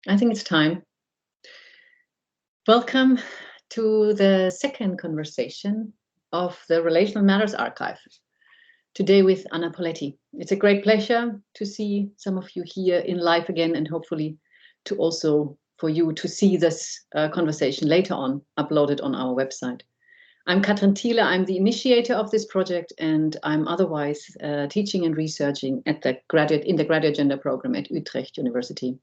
I think it's time. Welcome to the second conversation of the Relational Matters Archive. Today with Anna Poletti. It's a great pleasure to see some of you here in live again, and hopefully to also for you to see this conversation later on uploaded on our website. I'm Katrin Thiele. I'm the initiator of this project, and I'm otherwise teaching and researching at the graduate gender program at Utrecht University.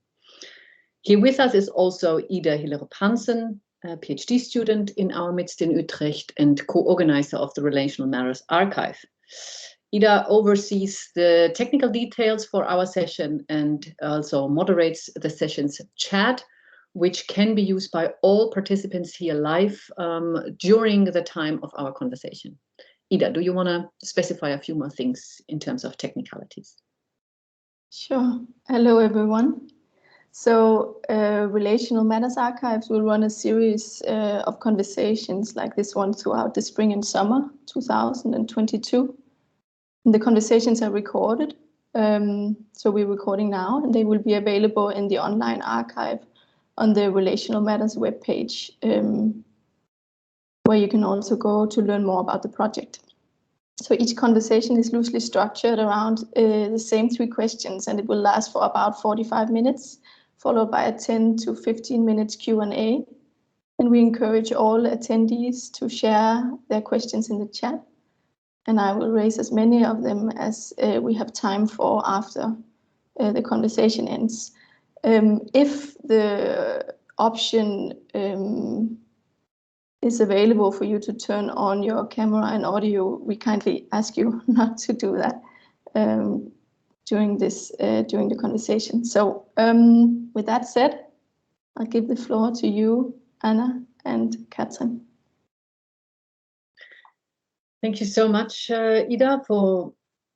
Here with us is also Ida Hillerup-Hansen, a PhD student in our midst in Utrecht and co-organizer of the Relational Matters Archive. Ida oversees the technical details for our session and also moderates the session's chat, which can be used by all participants here live during the time of our conversation. Ida, do you want to specify a few more things in terms of technicalities? Sure. Hello, everyone. So Relational Matters Archives will run a series of conversations like this one throughout the spring and summer 2022. And the conversations are recorded. So we're recording now, and they will be available in the online archive on the Relational Matters webpage, where you can also go to learn more about the project. So each conversation is loosely structured around the same 3 questions, and it will last for about 45 minutes, followed by a 10 to 15 minutes Q&A. And we encourage all attendees to share their questions in the chat. And I will raise as many of them as we have time for after the conversation ends. If the option is available for you to turn on your camera and audio, we kindly ask you not to do that during the conversation. So with that said, I'll give the floor to you, Anna and Katrin. Thank you so much, Ida, for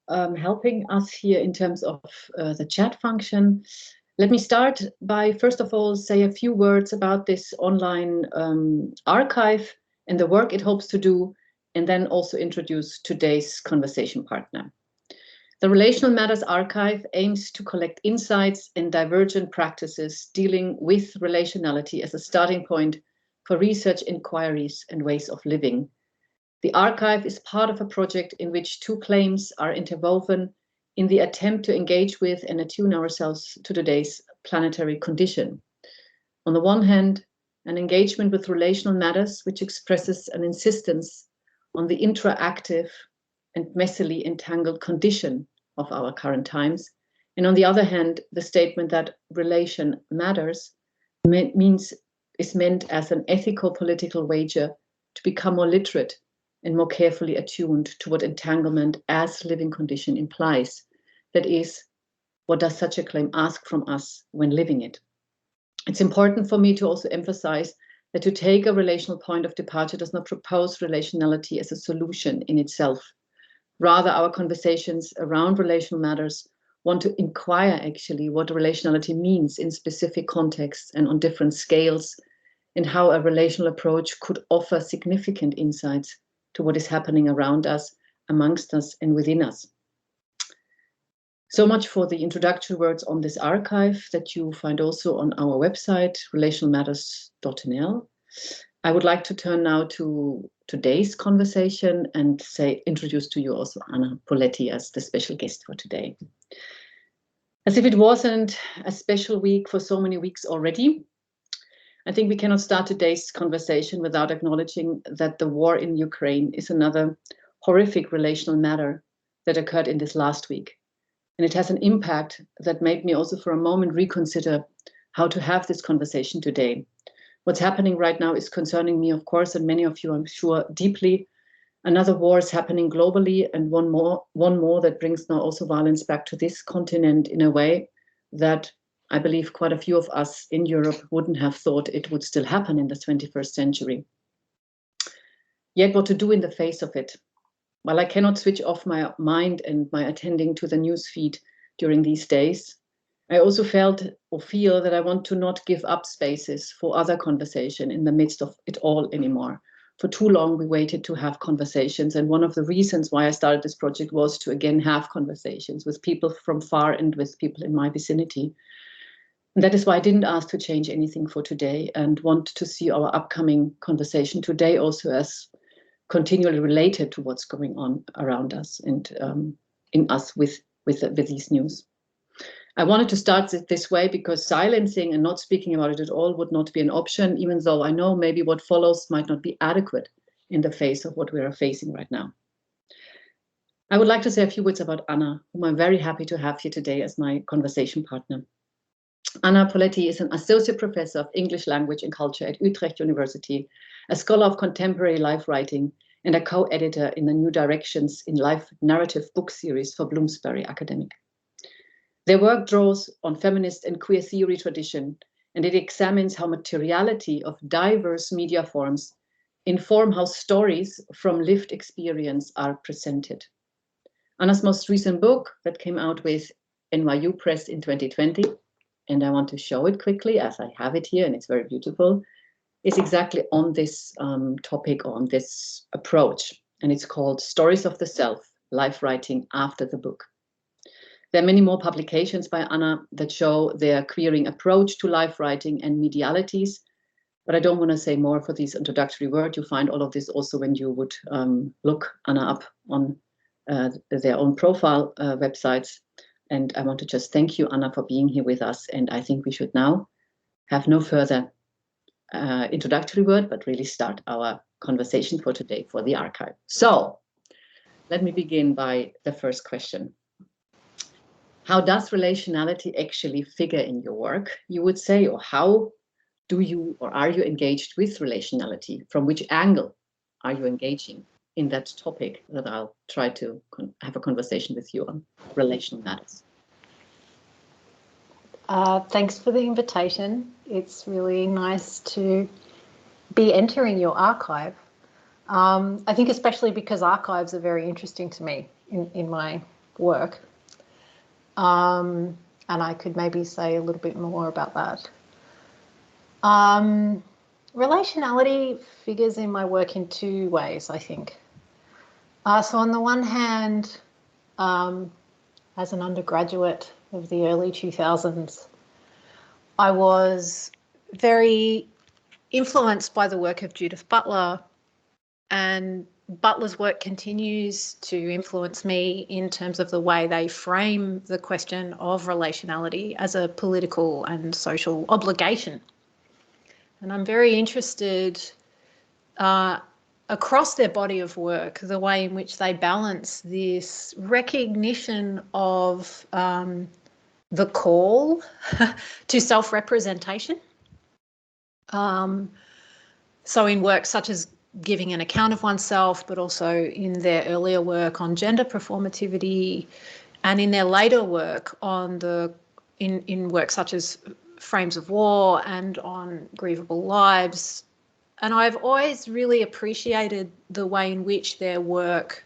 helping us here in terms of the chat function. Let me start by, first of all, say a few words about this online archive and the work it hopes to do, and then also introduce today's conversation partner. The Relational Matters Archive aims to collect insights and divergent practices dealing with relationality as a starting point for research inquiries and ways of living. The archive is part of a project in which 2 claims are interwoven in the attempt to engage with and attune ourselves to today's planetary condition. On the one hand, an engagement with relational matters, which expresses an insistence on the interactive and messily entangled condition of our current times. And on the other hand, the statement that relation matters is meant as an ethical political wager to become more literate and more carefully attuned to what entanglement as living condition implies. That is, what does such a claim ask from us when living it? It's important for me to also emphasize that to take a relational point of departure does not propose relationality as a solution in itself. Rather, our conversations around relational matters want to inquire actually what relationality means in specific contexts and on different scales, and how a relational approach could offer significant insights to what is happening around us, amongst us, and within us. So much for the introductory words on this archive that you find also on our website, relationalmatters.nl. I would like to turn now to today's conversation and introduce to you also Anna Poletti as the special guest for today. As if it wasn't a special week for so many weeks already, I think we cannot start today's conversation without acknowledging that the war in Ukraine is another horrific relational matter that occurred in this last week. And it has an impact that made me also for a moment reconsider how to have this conversation today. What's happening right now is concerning me, of course, and many of you, I'm sure, deeply. Another war is happening globally, and one more that brings now also violence back to this continent in a way that I believe quite a few of us in Europe wouldn't have thought it would still happen in the 21st century. Yet what to do in the face of it? While I cannot switch off my mind and my attending to the news feed during these days, I also felt or feel that I want to not give up spaces for other conversation in the midst of it all anymore. For too long, we waited to have conversations. And one of the reasons why I started this project was to again have conversations with people from far and with people in my vicinity. And that is why I didn't ask to change anything for today, and want to see our upcoming conversation today also as continually related to what's going on around us and in us with these news. I wanted to start it this way because silencing and not speaking about it at all would not be an option, even though I know maybe what follows might not be adequate in the face of what we are facing right now. I would like to say a few words about Anna, whom I'm very happy to have here today as my conversation partner. Anna Poletti is an associate professor of English language and culture at Utrecht University, a scholar of contemporary life writing, and a co-editor in the New Directions in Life narrative book series for Bloomsbury Academic. Their work draws on feminist and queer theory tradition, and it examines how materiality of diverse media forms inform how stories from lived experience are presented. Anna's most recent book that came out with NYU Press in 2020, and I want to show it quickly as I have it here, and it's very beautiful, is exactly on this topic, on this approach, and it's called Stories of the Self, Life Writing After the Book. There are many more publications by Anna that show their queering approach to life writing and medialities, but I don't want to say more for these introductory words. You find all of this also when you would look Anna up on their own profile websites. And I want to just thank you, Anna, for being here with us. And I think we should now have no further introductory word, but really start our conversation for today for the archive. So let me begin by the first question. How does relationality actually figure in your work, you would say, or how do you or are you engaged with relationality? From which angle are you engaging in that topic that I'll try to have a conversation with you on, relational matters? Thanks for the invitation. It's really nice to be entering your archive. I think especially because archives are very interesting to me in my work. And I could maybe say a little bit more about that. Relationality figures in my work in two ways, I think. So on the one hand, as an undergraduate of the early 2000s, I was very influenced by the work of Judith Butler, and Butler's work continues to influence me in terms of the way they frame the question of relationality as a political and social obligation. And I'm very interested across their body of work, the way in which they balance this recognition of the call to self-representation. So in work such as giving an account of oneself, but also in their earlier work on gender performativity, and in their later work on in work such as Frames of War and on Grievable Lives. And I've always really appreciated the way in which their work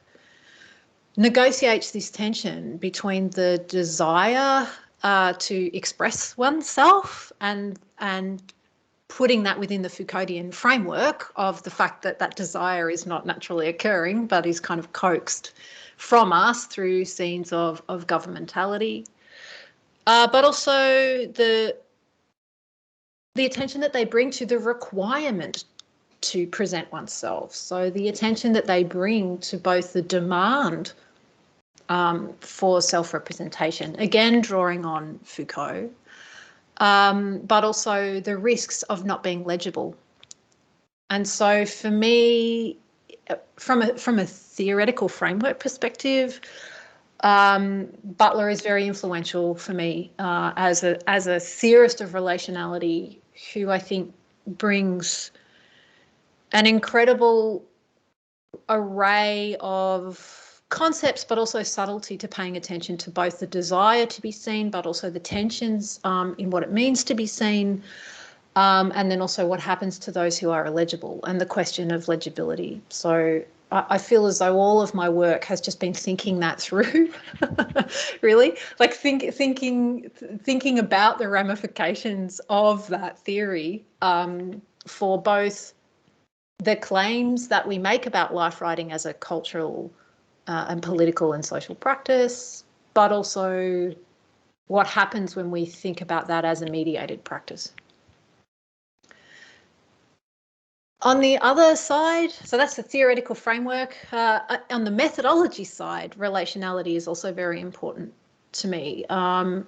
negotiates this tension between the desire to express oneself and putting that within the Foucauldian framework of the fact that that desire is not naturally occurring, but is kind of coaxed from us through scenes of governmentality. But also the attention that they bring to the requirement to present oneself. So the attention that they bring to both the demand for self-representation, again drawing on Foucault, but also the risks of not being legible. And so for me, from a theoretical framework perspective, Butler is very influential for me as a theorist of relationality, who I think brings an incredible array of concepts, but also subtlety to paying attention to both the desire to be seen, but also the tensions in what it means to be seen, and then also what happens to those who are illegible and the question of legibility. So I feel as though all of my work has just been thinking that through, really, like thinking about the ramifications of that theory for both the claims that we make about life writing as a cultural and political and social practice, but also what happens when we think about that as a mediated practice. On the other side, so that's the theoretical framework. On the methodology side, relationality is also very important to me. I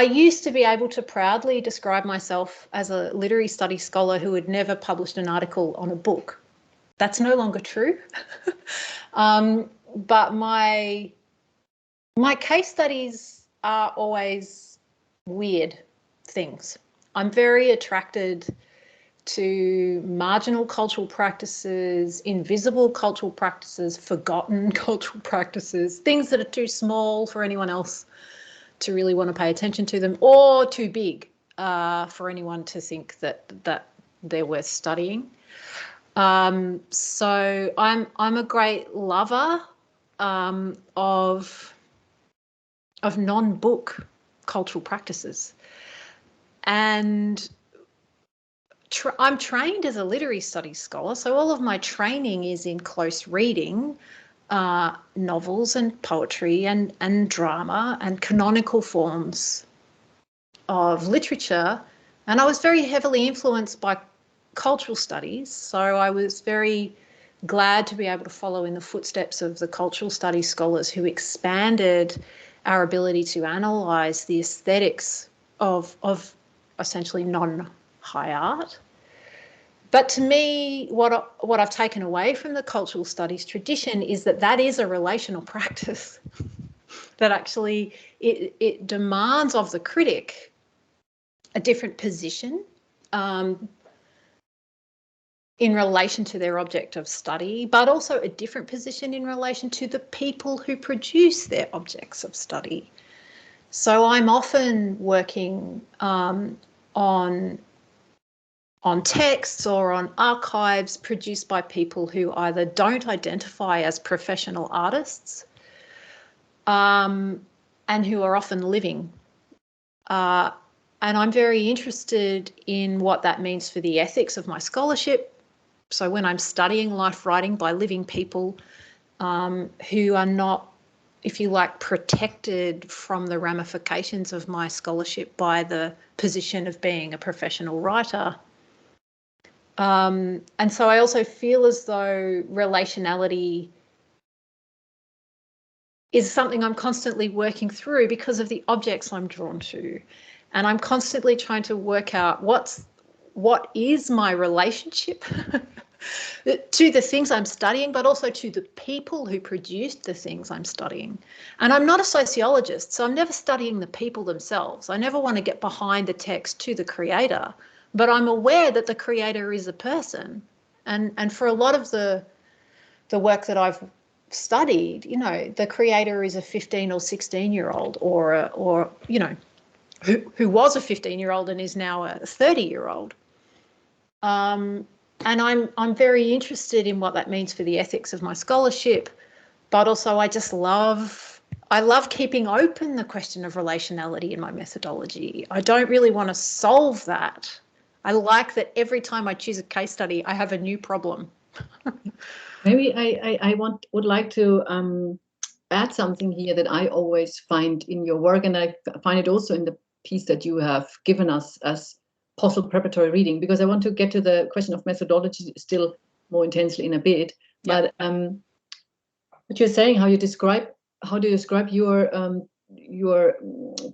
used to be able to proudly describe myself as a literary studies scholar who had never published an article on a book. That's no longer true. But my case studies are always weird things. I'm very attracted to marginal cultural practices, invisible cultural practices, forgotten cultural practices, things that are too small for anyone else to really want to pay attention to them, or too big for anyone to think that they're worth studying. So I'm a great lover of non-book cultural practices, and I'm trained as a literary studies scholar, so all of my training is in close reading, novels and poetry and drama and canonical forms of literature, and I was very heavily influenced by cultural studies, so I was very glad to be able to follow in the footsteps of the cultural studies scholars who expanded our ability to analyse the aesthetics of essentially non-high art. But to me, what I've taken away from the cultural studies tradition is that is a relational practice, that actually it demands of the critic a different position in relation to their object of study, but also a different position in relation to the people who produce their objects of study. So I'm often working on texts or on archives produced by people who either don't identify as professional artists and who are often living. And I'm very interested in what that means for the ethics of my scholarship. So when I'm studying life writing by living people who are not, if you like, protected from the ramifications of my scholarship by the position of being a professional writer. And so I also feel as though relationality is something I'm constantly working through because of the objects I'm drawn to. And I'm constantly trying to work out what is my relationship to the things I'm studying, but also to the people who produced the things I'm studying. And I'm not a sociologist, so I'm never studying the people themselves. I never want to get behind the text to the creator, but I'm aware that the creator is a person. And for a lot of the work that I've studied, you know, the creator is a 15 or 16-year-old or you know, who was a 15-year-old and is now a 30-year-old. And I'm very interested in what that means for the ethics of my scholarship, but also I love keeping open the question of relationality in my methodology. I don't really want to solve that. I like that every time I choose a case study, I have a new problem. Maybe I would like to add something here that I always find in your work, and I find it also in the piece that you have given us as possible preparatory reading, because I want to get to the question of methodology still more intensely in a bit. Yep. But what you're saying, how do you describe your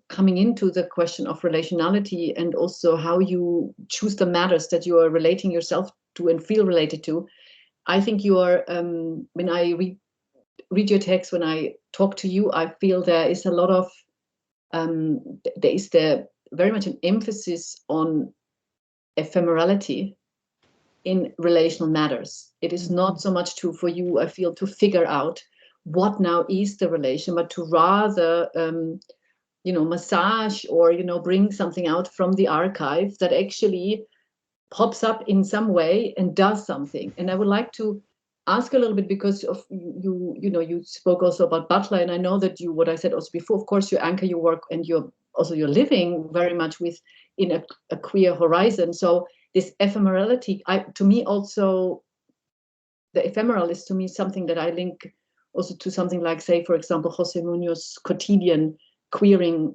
coming into the question of relationality, and also how you choose the matters that you are relating yourself to and feel related to. I think you are, when I read your text, when I talk to you, I feel there is a lot of, there is very much an emphasis on ephemerality in relational matters. It is not so much for you, I feel, to figure out what now is the relation, but to rather, massage or, bring something out from the archive that actually pops up in some way and does something. And I would like to ask a little bit, because of you spoke also about Butler, and I know that what I said also before, of course, you anchor your work and you're living very much in a queer horizon. So this ephemerality, to me also, the ephemeral is to me something that I link also to something like, say, for example, Jose Munoz quotidian queering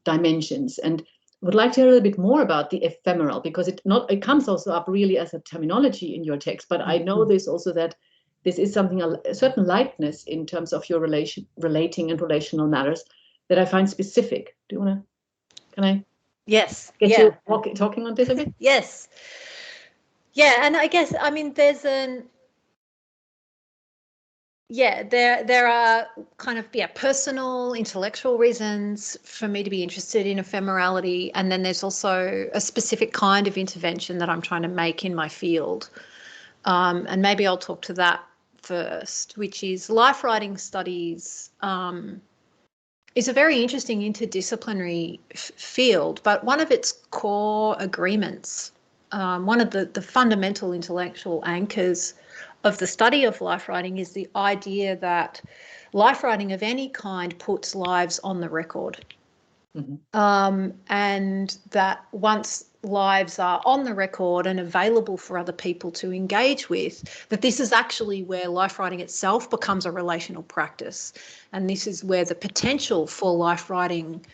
dimensions. And would like to hear a little bit more about the ephemeral, because it comes also up really as a terminology in your text, but I know this also that this is something, a certain lightness in terms of your relating and relational matters that I find specific. Do you want to, can I Yes. get you talking on this a bit? Yes. Yeah, and I guess, I mean, there's there are kind of, personal, intellectual reasons for me to be interested in ephemerality. And then there's also a specific kind of intervention that I'm trying to make in my field. And maybe I'll talk to that first, which is life writing studies is a very interesting interdisciplinary field, but one of its core agreements, one of the fundamental intellectual anchors of the study of life writing is the idea that life writing of any kind puts lives on the record. And that once lives are on the record and available for other people to engage with, that this is actually where life writing itself becomes a relational practice. And this is where the potential for life writing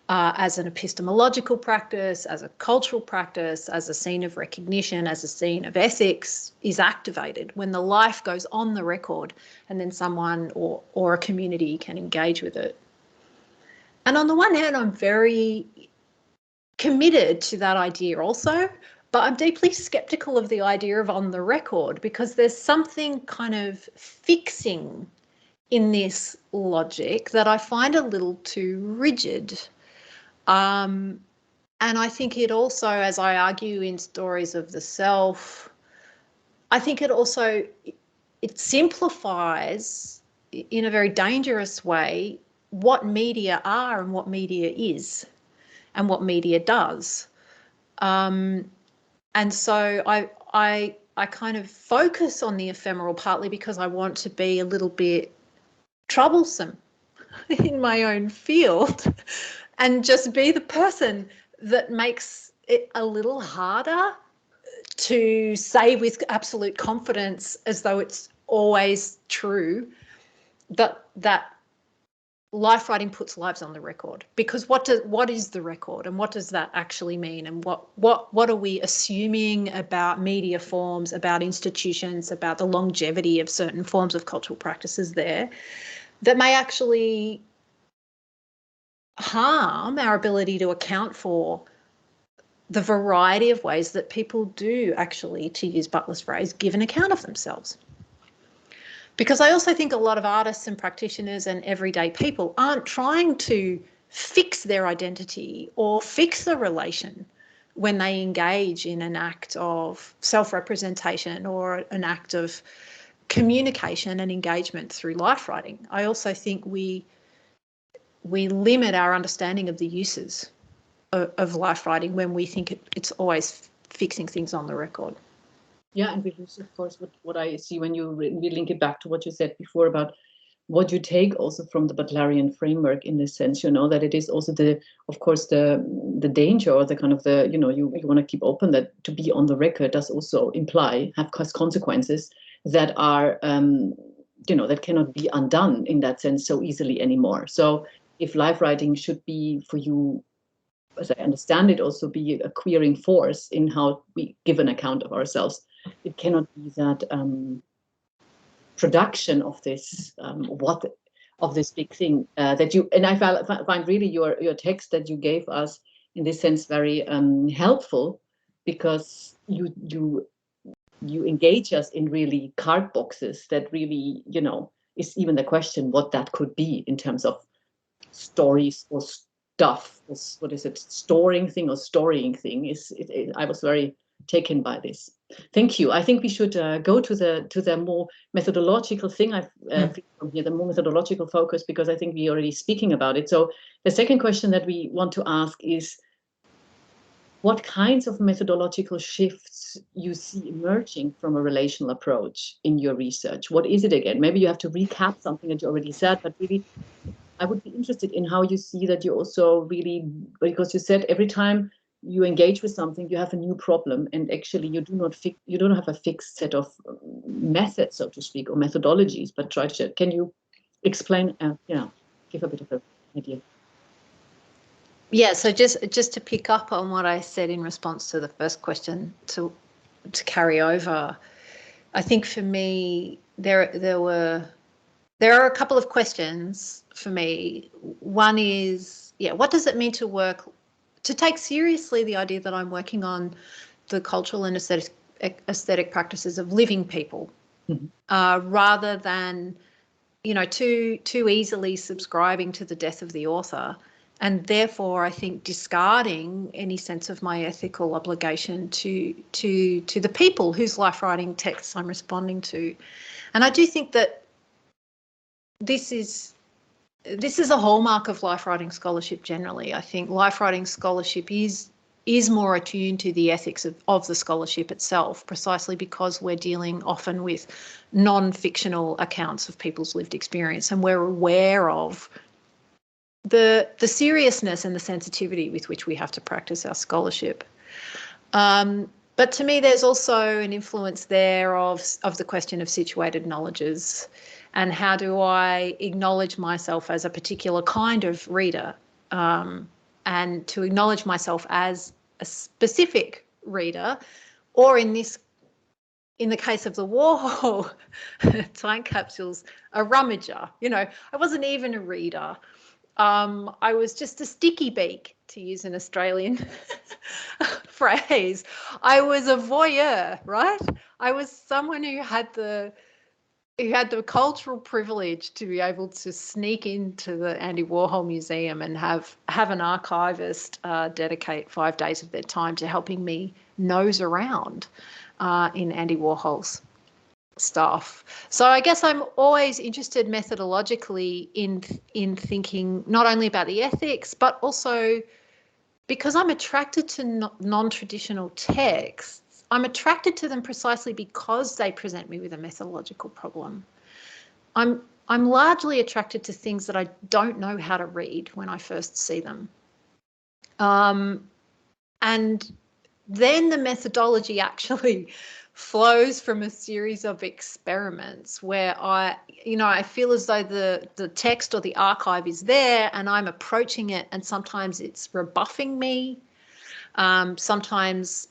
as an epistemological practice, as a cultural practice, as a scene of recognition, as a scene of ethics is activated, when the life goes on the record and then someone or a community can engage with it. And on the one hand, I'm very committed to that idea also, but I'm deeply skeptical of the idea of on the record, because there's something kind of fixing in this logic that I find a little too rigid. And I think it also, as I argue in Stories of the Self, I think it simplifies in a very dangerous way what media are and what media is and what media does. And so I kind of focus on the ephemeral partly because I want to be a little bit troublesome in my own field and just be the person that makes it a little harder to say with absolute confidence, as though it's always true, that life writing puts lives on the record. Because what is the record, and what does that actually mean, and what are we assuming about media forms, about institutions, about the longevity of certain forms of cultural practices there that may actually harm our ability to account for the variety of ways that people do actually, to use Butler's phrase, give an account of themselves. Because I also think a lot of artists and practitioners and everyday people aren't trying to fix their identity or fix the relation when they engage in an act of self-representation or an act of communication and engagement through life writing. I also think we limit our understanding of the uses of life writing when we think it's always fixing things on the record. Yeah, and which is, of course, what I see when you link it back to what you said before about what you take also from the Butlerian framework, in this sense, that it is also of course, the danger, or the kind of you want to keep open that to be on the record does also have consequences that are, that cannot be undone in that sense so easily anymore. So if life writing should be for you, as I understand it, also be a queering force in how we give an account of ourselves, it cannot be that production of this of this big thing that you, and I find really your text that you gave us in this sense very helpful, because you engage us in really card boxes that really is even the question what that could be in terms of stories or stuff. What is it? Storing thing or storying thing? I was very taken by this. Thank you. I think we should go to the more methodological thing. From here, the more methodological focus, because I think we're already speaking about it. So the second question that we want to ask is, what kinds of methodological shifts you see emerging from a relational approach in your research? What is it again? Maybe you have to recap something that you already said, but really, I would be interested in how you see that you also really, because you said every time you engage with something, you have a new problem, and actually you don't have a fixed set of methods, so to speak, or methodologies. But can you explain? Give a bit of an idea. Yeah, so just to pick up on what I said in response to the first question, to carry over, I think for me there are a couple of questions for me. One is, what does it mean to take seriously the idea that I'm working on the cultural and aesthetic practices of living people, rather than, too easily subscribing to the death of the author, and therefore I think discarding any sense of my ethical obligation to the people whose life writing texts I'm responding to. And I do think that this is a hallmark of life writing scholarship generally. I think life writing scholarship is more attuned to the ethics of the scholarship itself, precisely because we're dealing often with non-fictional accounts of people's lived experience, and we're aware of the seriousness and the sensitivity with which we have to practice our scholarship. But to me, there's also an influence there of the question of situated knowledges, and how do I acknowledge myself as a particular kind of reader, and to acknowledge myself as a specific reader, or in the case of the Warhol time capsules, a rummager. I wasn't even a reader. I was just a sticky beak, to use an Australian phrase. I was a voyeur, right? I was someone who had the cultural privilege to be able to sneak into the Andy Warhol Museum and have an archivist dedicate 5 days of their time to helping me nose around in Andy Warhol's stuff. So I guess I'm always interested methodologically in thinking not only about the ethics, but also, because I'm attracted to non-traditional texts, I'm attracted to them precisely because they present me with a methodological problem. I'm largely attracted to things that I don't know how to read when I first see them. And then the methodology actually flows from a series of experiments where I feel as though the text or the archive is there and I'm approaching it, and sometimes it's rebuffing me. Sometimes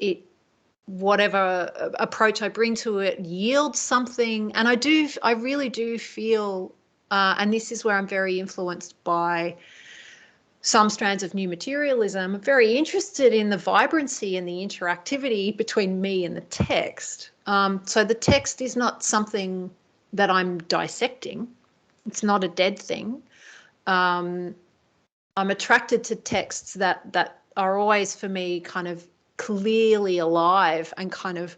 whatever approach I bring to it yields something. And I really do feel, and this is where I'm very influenced by some strands of new materialism, I'm very interested in the vibrancy and the interactivity between me and the text. So the text is not something that I'm dissecting. It's not a dead thing. I'm attracted to texts that are always, for me, kind of clearly alive and kind of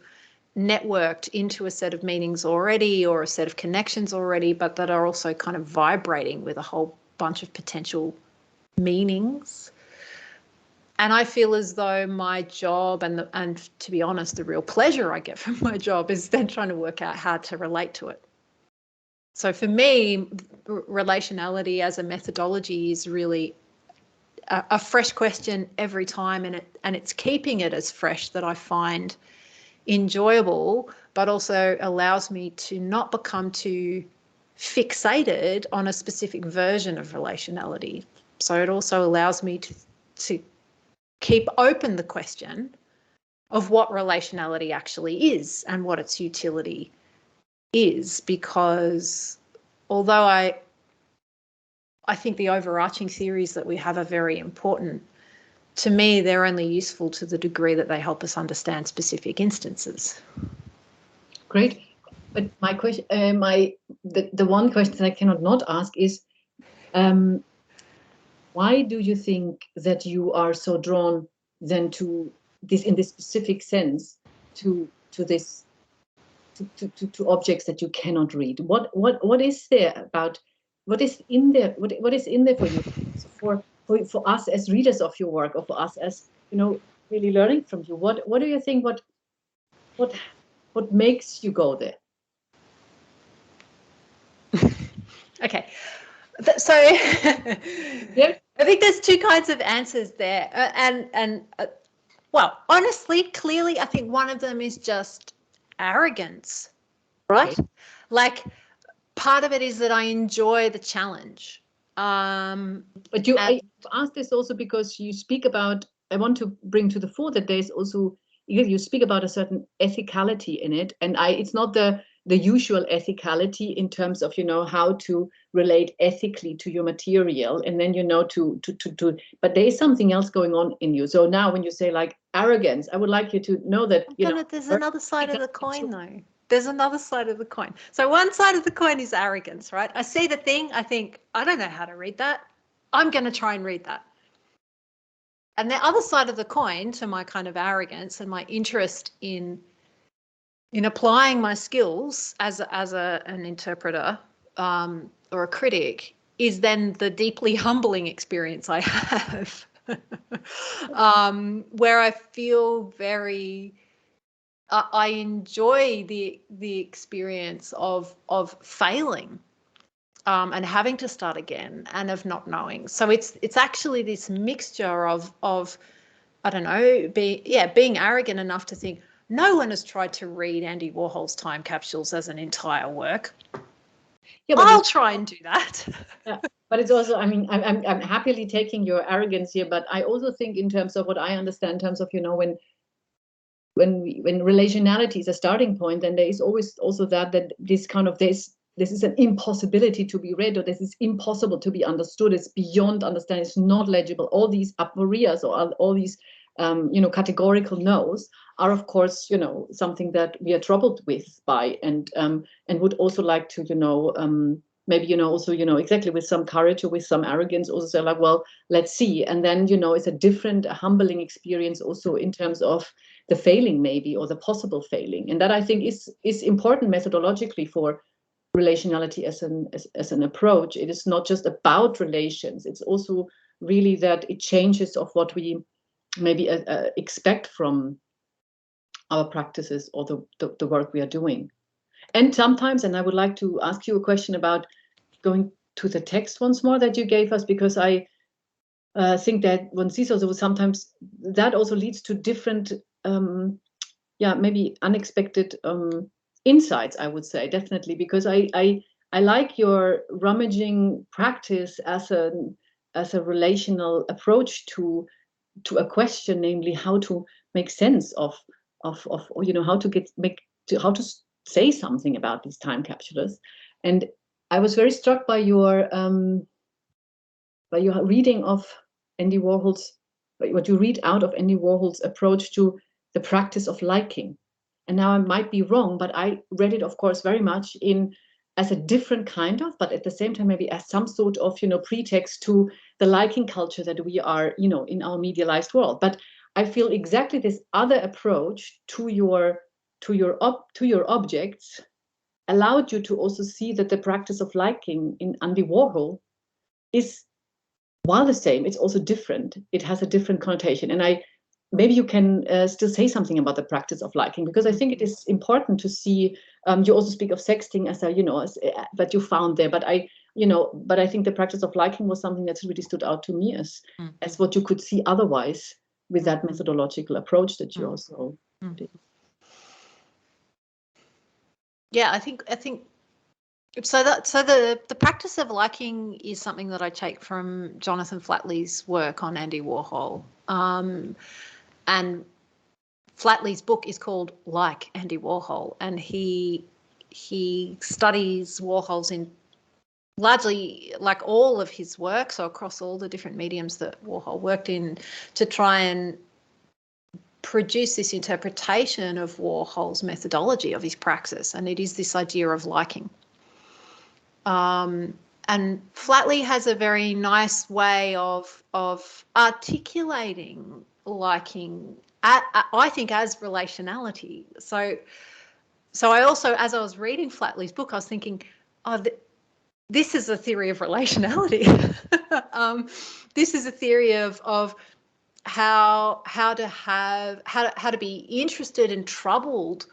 networked into a set of meanings already, or a set of connections already, but that are also kind of vibrating with a whole bunch of potential meanings. And I feel as though my job, and to be honest, the real pleasure I get from my job, is then trying to work out how to relate to it. So for me, relationality as a methodology is really a fresh question every time, and it's keeping it as fresh that I find enjoyable, but also allows me to not become too fixated on a specific version of relationality. So it also allows me to keep open the question of what relationality actually is and what its utility is, because although I think the overarching theories that we have are very important, to me they're only useful to the degree that they help us understand specific instances. Great. But my question, the one question I cannot not ask is, why do you think that you are so drawn then to this, in this specific sense, to objects that you cannot read? What is there about? What is in there? What is in there for you? For us as readers of your work, or for us as really learning from you? What do you think? What makes you go there? Okay. So Yeah. I think there's two kinds of answers there. Well, honestly, clearly, I think one of them is just arrogance, right? Okay. Like, part of it is that I enjoy the challenge. But I asked this also because you speak about, I want to bring to the fore that there's also, you speak about a certain ethicality in it, and it's not the usual ethicality in terms of, how to relate ethically to your material, and then, but there is something else going on in you. So now when you say like arrogance, I would like you to know that, there's another side of the coin though. There's another side of the coin. So one side of the coin is arrogance, right? I see the thing, I think, I don't know how to read that. I'm going to try and read that. And the other side of the coin to my kind of arrogance and my interest in applying my skills as an interpreter or a critic is then the deeply humbling experience I have, where I feel very... I enjoy the experience of failing and having to start again and of not knowing. So it's actually this mixture of I don't know, being arrogant enough to think no one has tried to read Andy Warhol's time capsules as an entire work. Yeah, but I'll try and do that. Yeah, but it's also, I mean, I'm happily taking your arrogance here, but I also think in terms of what I understand in terms of, when relationality is a starting point, then there is always also that this kind of this is an impossibility to be read, or this is impossible to be understood. It's beyond understanding. It's not legible. All these aporias or all these categorical no's are, of course, something that we are troubled with by, and would also like to maybe also exactly with some courage or with some arrogance also say like, well, let's see. And then it's a different, humbling experience also in terms of the failing maybe, or the possible failing. And that I think is important methodologically for relationality as an approach. It is not just about relations. It's also really that it changes of what we maybe expect from our practices or the work we are doing. And sometimes, and I would like to ask you a question about going to the text once more that you gave us, because I think that one sees also sometimes that also leads to different maybe unexpected insights, I would say, definitely, because I like your rummaging practice as a relational approach to a question, namely how to make sense of how to say something about these time capsules. And I was very struck by your reading of Andy Warhol's, what you read out of Andy Warhol's approach to the practice of liking. And now I might be wrong, but I read it, of course, very much as a different kind of, but at the same time maybe as some sort of pretext to the liking culture that we are in our medialized world. But I feel exactly this other approach to your objects allowed you to also see that the practice of liking in Andy Warhol is, while the same, it's also different. It has a different connotation. And maybe you can still say something about the practice of liking, because I think it is important to see. You also speak of sexting as that you found there, but I think the practice of liking was something that really stood out to me as what you could see otherwise with that methodological approach that you also did. Yeah, I think so. The practice of liking is something that I take from Jonathan Flatley's work on Andy Warhol. And Flatley's book is called Like Andy Warhol, and he studies Warhol's in largely like all of his work, so across all the different mediums that Warhol worked in, to try and produce this interpretation of Warhol's methodology of his praxis, and it is this idea of liking. And Flatley has a very nice way of articulating liking, I think, as relationality. So I also, as I was reading Flatley's book, I was thinking, this is a theory of relationality. This is a theory of how to be interested and troubled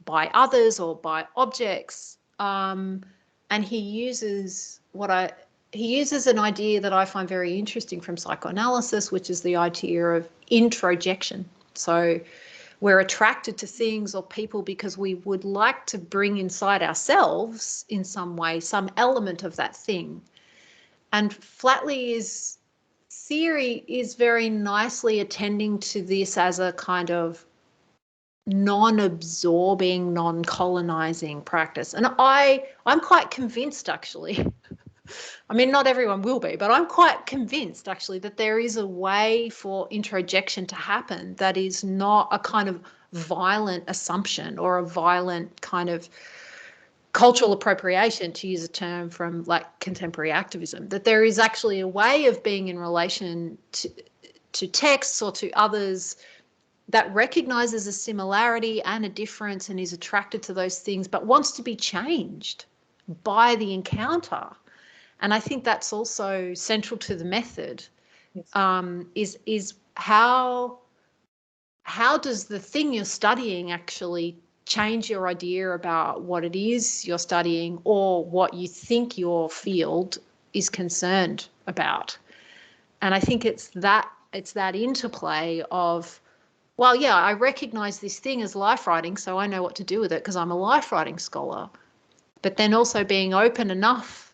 by others or by objects. And he uses an idea that I find very interesting from psychoanalysis, which is the idea of introjection. So we're attracted to things or people because we would like to bring inside ourselves in some way some element of that thing. Flatley's theory is very nicely attending to this as a kind of non-absorbing, non-colonizing practice. And I'm quite convinced, actually, I mean, not everyone will be, but I'm quite convinced, actually, that there is a way for introjection to happen that is not a kind of violent assumption or a violent kind of cultural appropriation, to use a term from like contemporary activism, that there is actually a way of being in relation to texts or to others that recognizes a similarity and a difference and is attracted to those things, but wants to be changed by the encounter. And I think that's also central to the method. Yes. Is how does the thing you're studying actually change your idea about what it is you're studying or what you think your field is concerned about? And I think it's that interplay of, well, yeah, I recognize this thing as life writing, so I know what to do with it because I'm a life writing scholar, but then also being open enough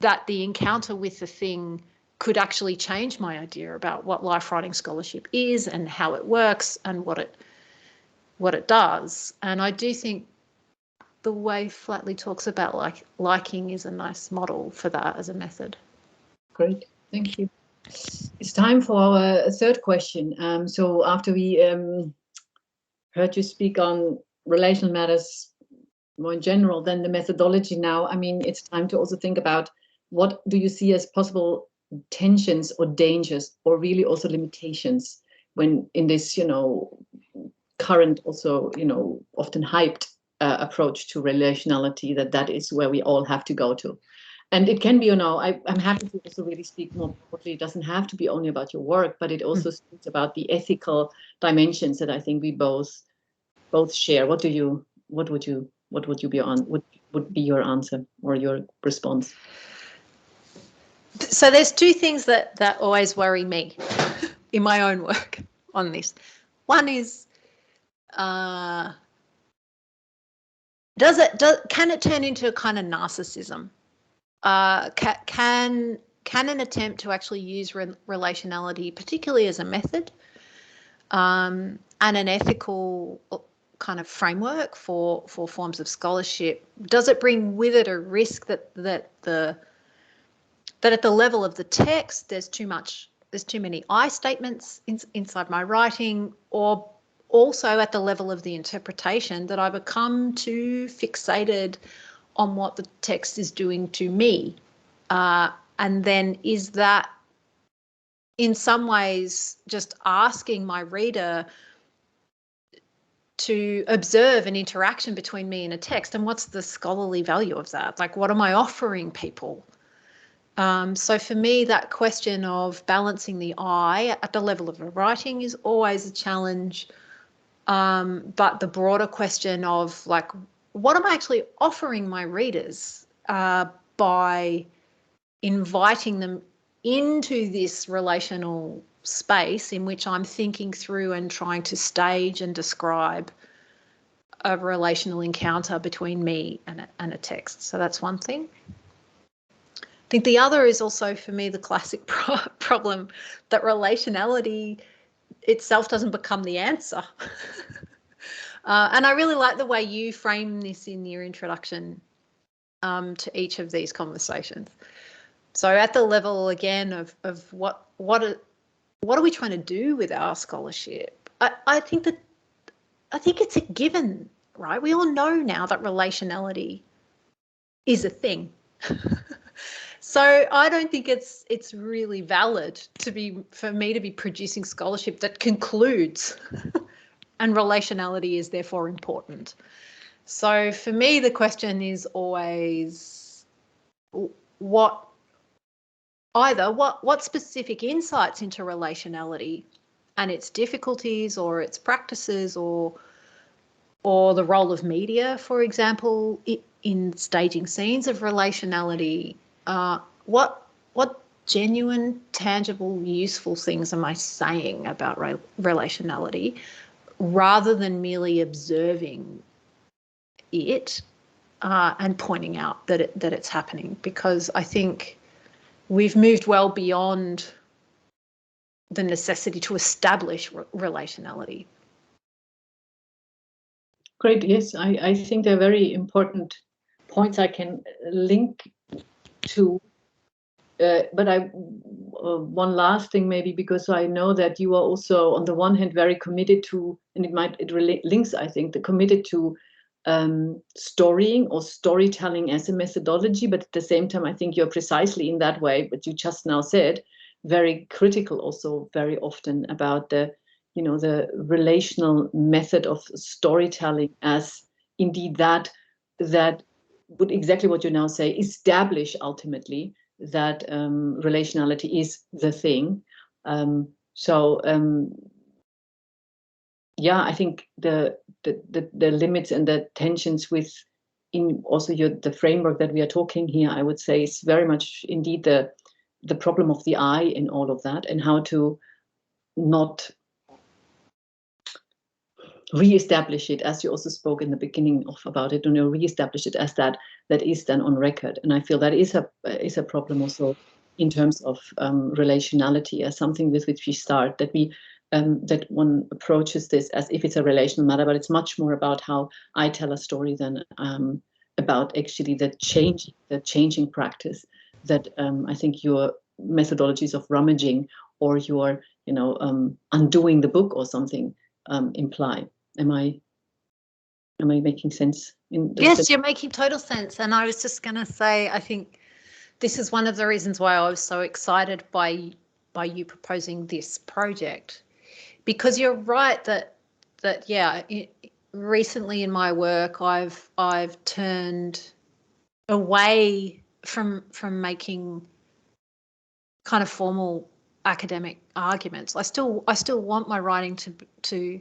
that the encounter with the thing could actually change my idea about what life writing scholarship is and how it works and what it does. And I do think the way Flatley talks about liking is a nice model for that as a method. Great, thank you. It's time for our third question. So after we heard you speak on relational matters more in general than the methodology now, I mean, it's time to also think about what do you see as possible tensions or dangers or really also limitations when in this, current also, often hyped approach to relationality, that is where we all have to go to. And it can be, I'm happy to also really speak more broadly. It doesn't have to be only about your work, but it also speaks about the ethical dimensions that I think we both share. What would be your answer or your response? So there's two things that always worry me in my own work on this. One is, can it turn into a kind of narcissism? Can an attempt to actually use relationality, particularly as a method, and an ethical kind of framework for forms of scholarship, does it bring with it a risk that at the level of the text there's too many I statements inside my writing, or also at the level of the interpretation that I become too fixated on what the text is doing to me? And then is that in some ways just asking my reader to observe an interaction between me and a text? And what's the scholarly value of that? Like, what am I offering people? So for me, that question of balancing the I at the level of a writing is always a challenge. But the broader question of like, what am I actually offering my readers by inviting them into this relational space in which I'm thinking through and trying to stage and describe a relational encounter between me and a text. So that's one thing. I think the other is also, for me, the classic problem that relationality itself doesn't become the answer. And I really like the way you frame this in your introduction to each of these conversations. So at the level, again, of what are we trying to do with our scholarship? I think it's a given, right? We all know now that relationality is a thing. So I don't think it's really valid for me to be producing scholarship that concludes and relationality is therefore important. So for me, the question is always what specific insights into relationality and its difficulties or its practices or the role of media, for example, in staging scenes of relationality. What genuine, tangible, useful things am I saying about relationality rather than merely observing it? and pointing out that it's happening, because I think we've moved well beyond the necessity to establish relationality. Great. Yes, I think they're very important points I can link to. But one last thing maybe, because I know that you are also on the one hand very committed to, and it links, I think, the committed to storying or storytelling as a methodology, but at the same time I think you're precisely in that way, but you just now said, very critical also very often about the relational method of storytelling as indeed that would, exactly what you now say, establish ultimately that relationality is the thing. Yeah, I think the limits and the tensions in also the framework that we are talking here, I would say, is very much indeed the problem of the I in all of that, and how to not re-establish it, as you also spoke in the beginning about it, re-establish it as that is then on record. And I feel that is a problem also in terms of relationality, as something with which we start, that one approaches this as if it's a relational matter, but it's much more about how I tell a story than about actually the changing practice that I think your methodologies of rummaging or your undoing the book or something imply. Am I making sense? Yes, you're making total sense. And I was just going to say, I think this is one of the reasons why I was so excited by you proposing this project, because you're right that yeah, recently in my work I've turned away from making kind of formal academic arguments. I still want my writing to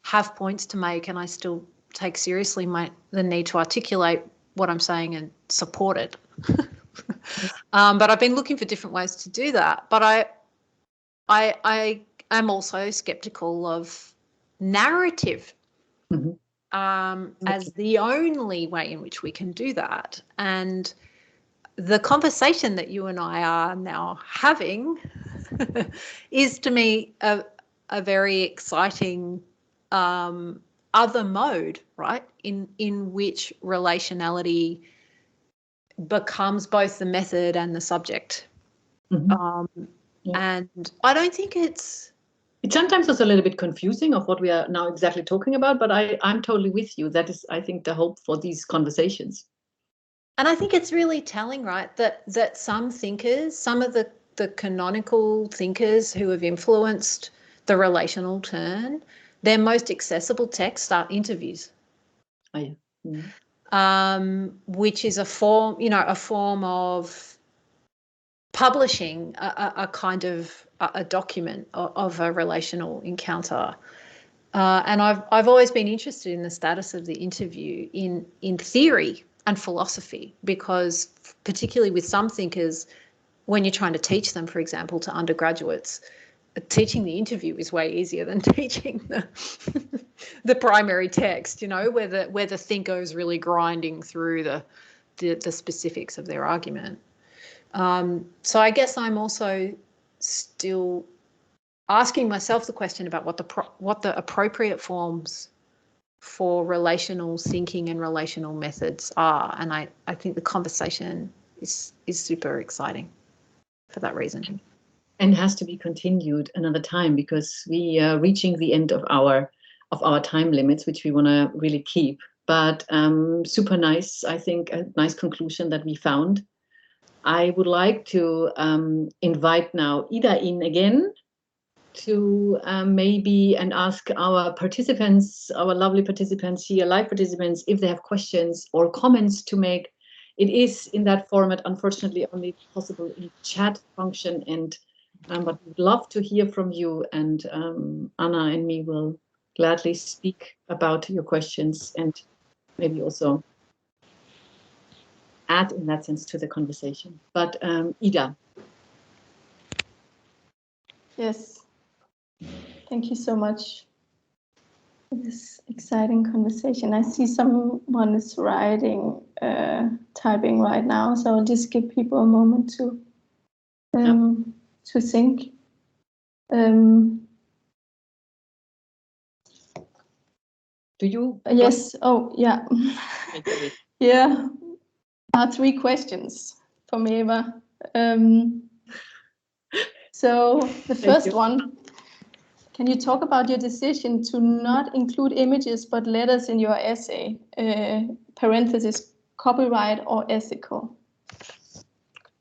have points to make, and I still take seriously the need to articulate what I'm saying and support it. But I've been looking for different ways to do that. But I am also skeptical of narrative as the only way in which we can do that. And the conversation that you and I are now having is, to me, a very exciting other mode, right, in which relationality becomes both the method and the subject. And I don't think it's sometimes also a little bit confusing of what we are now exactly talking about, but I'm totally with you. That is, I think, the hope for these conversations. And I think it's really telling, right, that some thinkers, some of the canonical thinkers who have influenced the relational turn, their most accessible texts are interviews. Oh, yeah. Which is a form of publishing a kind of a document of a relational encounter. And I've always been interested in the status of the interview in theory and philosophy, because particularly with some thinkers, when you're trying to teach them, for example, to undergraduates, teaching the interview is way easier than teaching the primary text, where the thinker is really grinding through the specifics of their argument. So I guess I'm also still asking myself the question about what the appropriate forms for relational thinking and relational methods are, and I think the conversation is super exciting for that reason. And has to be continued another time, because we are reaching the end of our time limits, which we want to really keep. But super nice, I think, a nice conclusion that we found. I would like to invite now Ida in again to maybe and ask our participants, our lovely participants here, live participants, if they have questions or comments to make. It is in that format, unfortunately, only possible in chat function, and but we'd love to hear from you, and Anna and me will gladly speak about your questions and maybe also add in that sense to the conversation. But Ida. Yes, thank you so much. This exciting conversation. I see someone is writing, typing right now, so I'll just give people a moment to think. Do you? Yes. Oh, yeah. Yeah. 3 questions from Eva. So the first one, can you talk about your decision to not include images but letters in your essay? Parenthesis, copyright or ethical?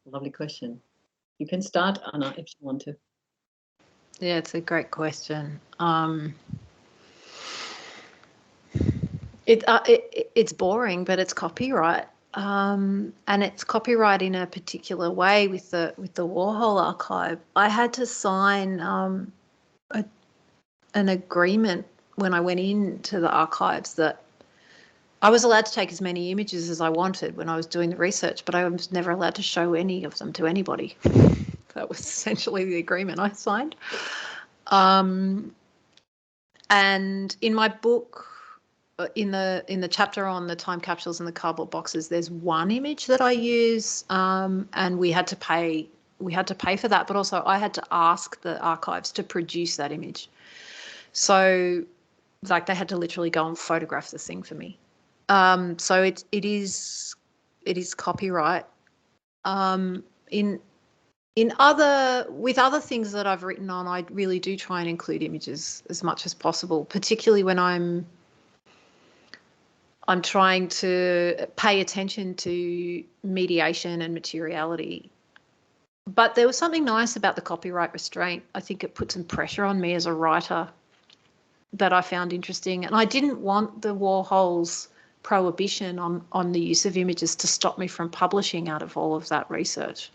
Lovely question. You can start, Anna, if you want to. Yeah, it's a great question. It's boring, but it's copyright, and it's copyright in a particular way with the Warhol archive. I had to sign an agreement when I went into the archives that I was allowed to take as many images as I wanted when I was doing the research, but I was never allowed to show any of them to anybody. That was essentially the agreement I signed. And in my book, in the chapter on the time capsules and the cardboard boxes, there's one image that I use, and we had to pay for that, but also I had to ask the archives to produce that image. So, like, they had to literally go and photograph the thing for me. So it is copyright. With other things that I've written on, I really do try and include images as much as possible, particularly when I'm trying to pay attention to mediation and materiality. But there was something nice about the copyright restraint. I think it put some pressure on me as a writer that I found interesting. And I didn't want the Warhol's prohibition on the use of images to stop me from publishing out of all of that research.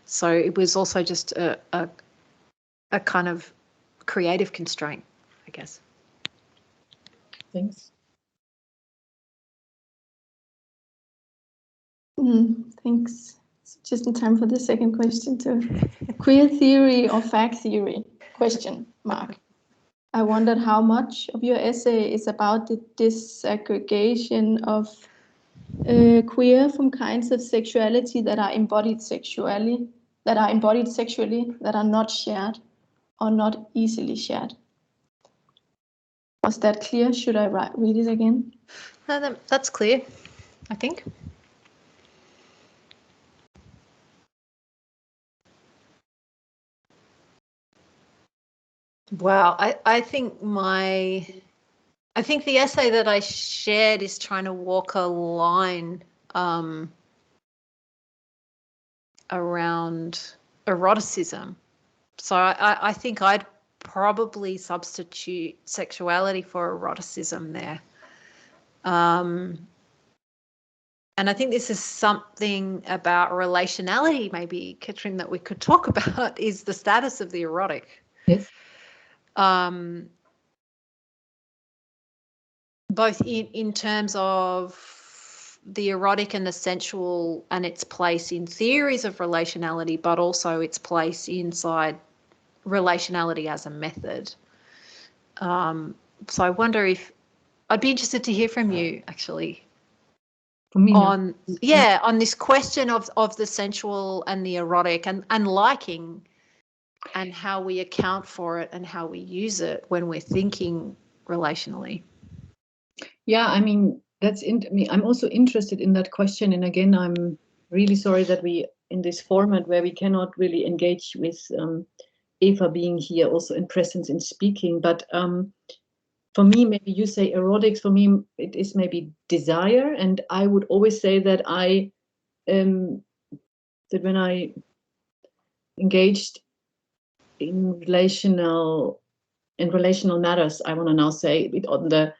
So it was also just a kind of creative constraint, I guess. Thanks. Thanks. Just in time for the second question too. Queer theory or fact theory? Question mark. I wondered how much of your essay is about the disaggregation of queer from kinds of sexuality that are embodied sexually, that are not shared or not easily shared. Was that clear? Should I read it again? No, that's clear, I think. Wow, I think the essay that I shared is trying to walk a line around eroticism. So I think I'd probably substitute sexuality for eroticism there. And I think this is something about relationality, maybe, Katrin, that we could talk about, is the status of the erotic. Yes. Both in terms of the erotic and the sensual and its place in theories of relationality, but also its place inside relationality as a method. So I wonder if I'd be interested to hear from you, actually, on this question of the sensual and the erotic and liking, and how we account for it and how we use it when we're thinking relationally. Yeah, I mean, I'm also interested in that question. And again, I'm really sorry that we, in this format where we cannot really engage with Eva being here also in presence in speaking. But for me, maybe you say erotics, for me, it is maybe desire. And I would always say that that when I engaged in relational matters, I want to now say it on the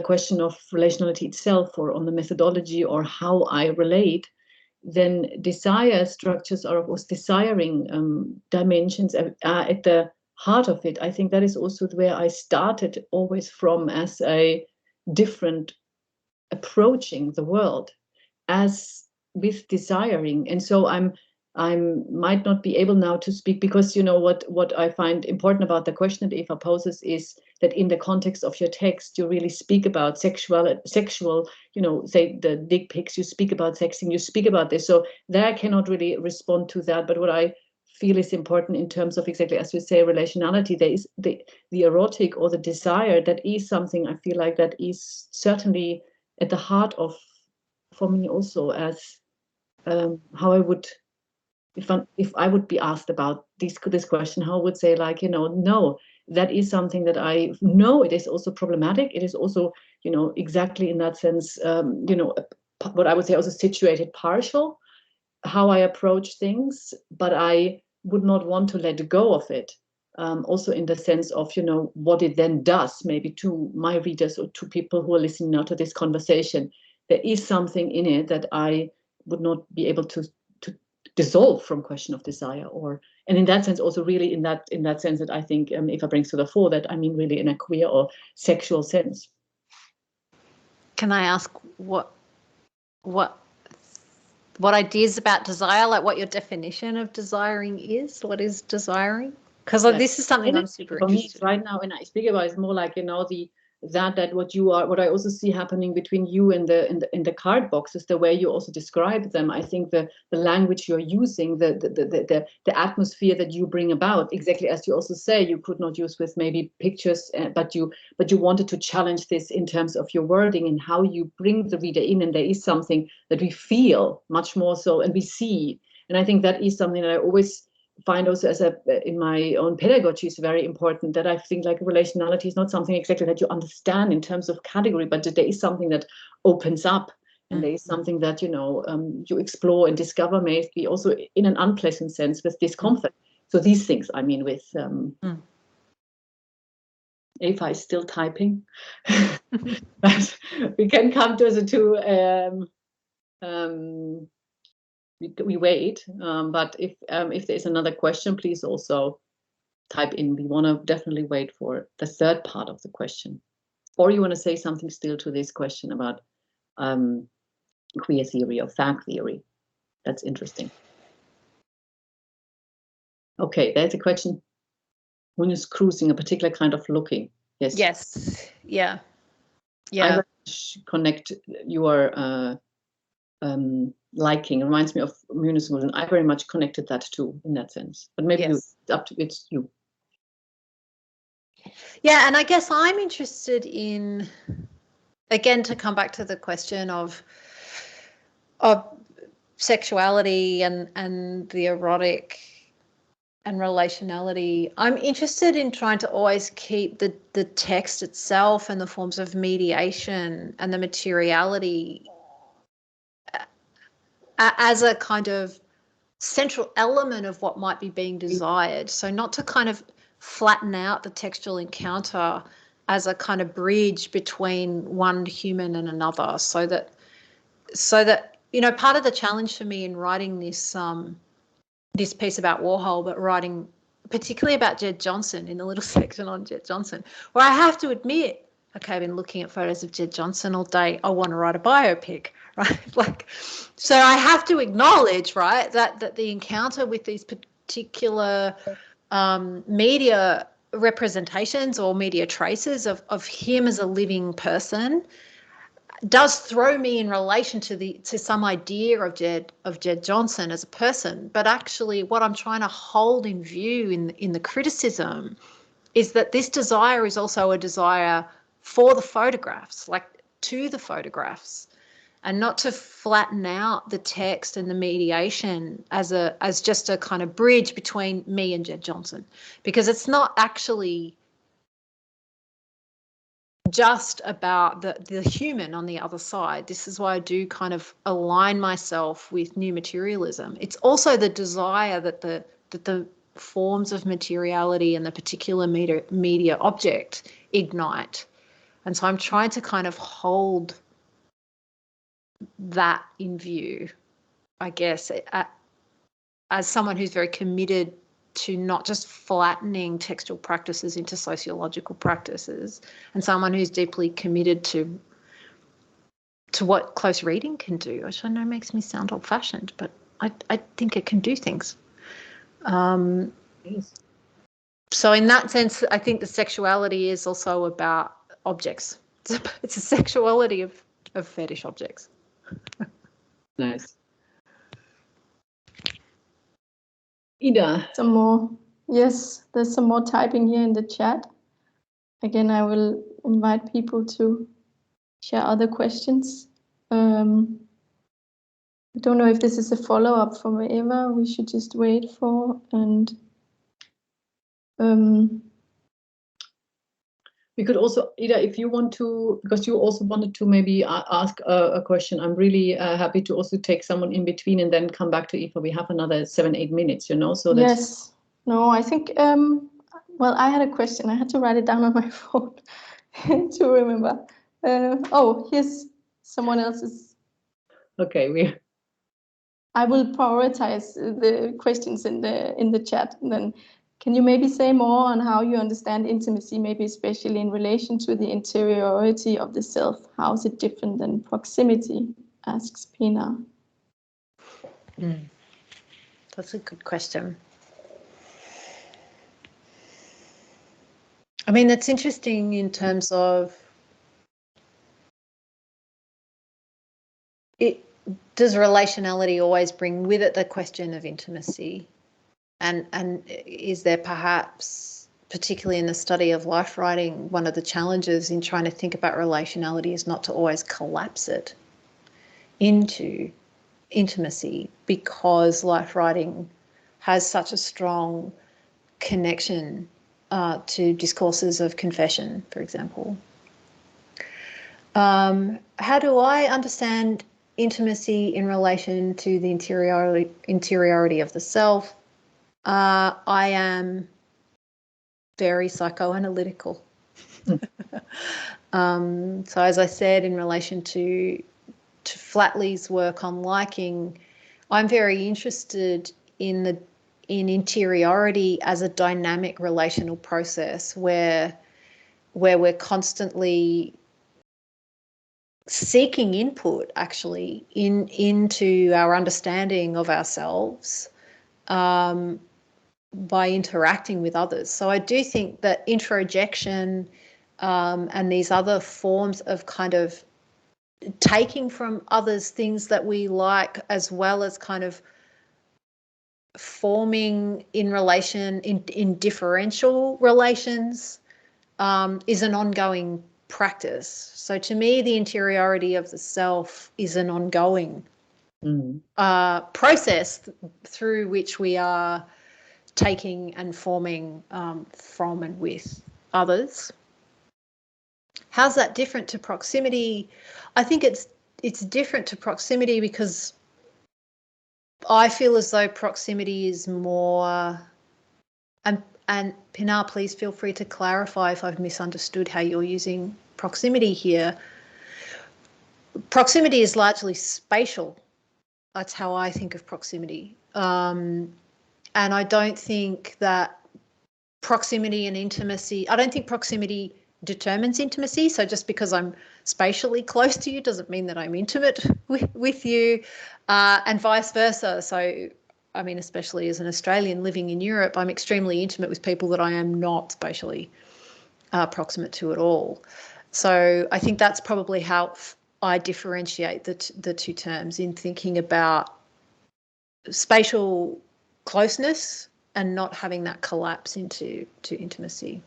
question of relationality itself, or on the methodology, or how I relate, then desire structures, or was desiring dimensions are at the heart of it. I think that is also where I started always from, as a different approaching the world, as with desiring. And so I'm I might not be able now to speak, because what I find important about the question that Eva poses is that in the context of your text, you really speak about sexual, say the dick pics, you speak about sexing, you speak about this. So there I cannot really respond to that. But what I feel is important in terms of, exactly as you say, relationality, there is the erotic or the desire. That is something I feel like that is certainly at the heart of, for me also, as how I would, if I would be asked about this question, how I would say, like, no, that is something that I know it is also problematic. It is also, exactly in that sense, what I would say also situated partial, how I approach things, but I would not want to let go of it. Also in the sense of, what it then does maybe to my readers or to people who are listening now to this conversation. There is something in it that I would not be able to dissolve from question of desire, and in that sense also really in that sense that I think Eva brings to the fore, that I mean really in a queer or sexual sense. Can I ask what ideas about desire, like what your definition of desiring is? What is desiring? Because this is something I'm super interested in. Right now, when I speak about, it's more like, that what I also see happening between you and the card boxes, the way you also describe them. I think the language you're using, the atmosphere that you bring about, exactly as you also say, you could not use with maybe pictures, but you wanted to challenge this in terms of your wording and how you bring the reader in, and there is something that we feel much more so, and we see. And I think that is something that I always find also in my own pedagogy is very important, that I think like relationality is not something exactly that you understand in terms of category, but that there is something that opens up, and there is something that you explore and discover, maybe also in an unpleasant sense with discomfort. So these things, I mean, with Eva is still typing, but we can come to the two. We wait, but if there's another question, please also type in. We want to definitely wait for the third part of the question, or you want to say something still to this question about queer theory or fag theory. That's interesting. Okay, there's a question. When is cruising a particular kind of looking? Yes. Yeah. I connect your liking. It reminds me of munism, and I very much connected that too in that sense. But maybe it's you. Yeah, and I guess I'm interested in, again, to come back to the question of sexuality and the erotic and relationality. I'm interested in trying to always keep the text itself and the forms of mediation and the materiality as a kind of central element of what might be being desired. So not to kind of flatten out the textual encounter as a kind of bridge between one human and another, so that part of the challenge for me in writing this this piece about Warhol, but writing particularly about Jed Johnson, in the little section on Jed Johnson, where I have to admit, okay, I've been looking at photos of Jed Johnson all day, I want to write a biopic, right? So I have to acknowledge, right, that the encounter with these particular media representations or media traces of him as a living person does throw me in relation to some idea of Jed Johnson as a person. But actually what I'm trying to hold in view in the criticism is that this desire is also a desire for the photographs, like to the photographs, and not to flatten out the text and the mediation as just a kind of bridge between me and Jed Johnson, because it's not actually just about the human on the other side. This is why I do kind of align myself with new materialism. It's also the desire that the forms of materiality and the particular media object ignite. And so I'm trying to kind of hold that in view, I guess, as someone who's very committed to not just flattening textual practices into sociological practices, and someone who's deeply committed to what close reading can do, which I know makes me sound old-fashioned, but I think it can do things. Yes. So in that sense, I think the sexuality is also about objects. It's a sexuality of fetish objects. Nice. Ida. Some more. Yes, there's some more typing here in the chat. Again, I will invite people to share other questions. I don't know if this is a follow-up from Eva. We should just wait for, and we could also, Ida, if you want to, because you also wanted to maybe ask a question, I'm really happy to also take someone in between and then come back to Eva. We have another 7-8 minutes, you know, so that's... Yes. No, I think, well, I had a question. I had to write it down on my phone to remember. Oh, here's someone else's. Okay, I will prioritize the questions in the chat. And then can you maybe say more on how you understand intimacy, maybe especially in relation to the interiority of the self? How is it different than proximity? Asks Pina. That's a good question. I mean, it's interesting in terms of it. Does relationality always bring with it the question of intimacy? And is there perhaps, particularly in the study of life writing, one of the challenges in trying to think about relationality is not to always collapse it into intimacy, because life writing has such a strong connection to discourses of confession, for example. How do I understand intimacy in relation to the interiority of the self? I am very psychoanalytical. So as I said, in relation to Flatley's work on liking, I'm very interested in interiority as a dynamic relational process where we're constantly seeking input actually into our understanding of ourselves by interacting with others. So I do think that introjection and these other forms of kind of taking from others things that we like, as well as kind of forming in relation in differential relations, is an ongoing practice. So to me, the interiority of the self is an ongoing process through which we are taking and forming from and with others. How's that different to proximity? I think it's different to proximity because I feel as though proximity is more, and Pinar, please feel free to clarify if I've misunderstood how you're using proximity here. Proximity is largely spatial. That's how I think of proximity. And I don't think that proximity and intimacy, I don't think proximity determines intimacy. So just because I'm spatially close to you doesn't mean that I'm intimate with you, and vice versa. So, I mean, especially as an Australian living in Europe, I'm extremely intimate with people that I am not spatially proximate to at all. So I think that's probably how I differentiate the two terms in thinking about spatial closeness and not having that collapse into intimacy.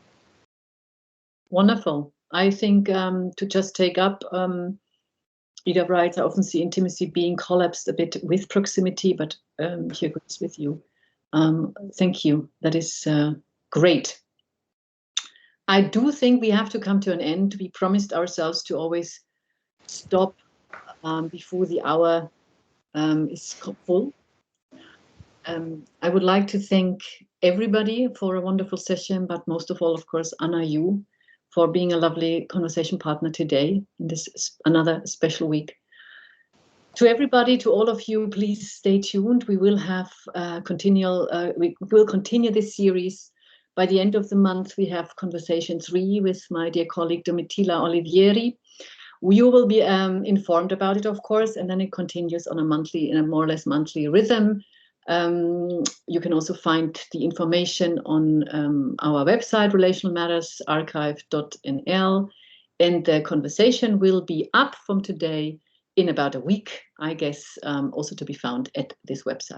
Wonderful. I think to just take up, Ida writes, I often see intimacy being collapsed a bit with proximity, but he agrees with you. Thank you. That is great. I do think we have to come to an end. We promised ourselves to always stop before the hour is full. I would like to thank everybody for a wonderful session, but most of all, of course, Anna, you, for being a lovely conversation partner today in this another special week. To everybody, to all of you, please stay tuned. We will have we will continue this series. By the end of the month, we have conversation 3 with my dear colleague Domitilla Olivieri, You will be informed about it, of course, and then it continues on in a more or less monthly rhythm. You can also find the information on our website, relationalmattersarchive.nl, and the conversation will be up from today in about a week, I guess, also to be found at this website.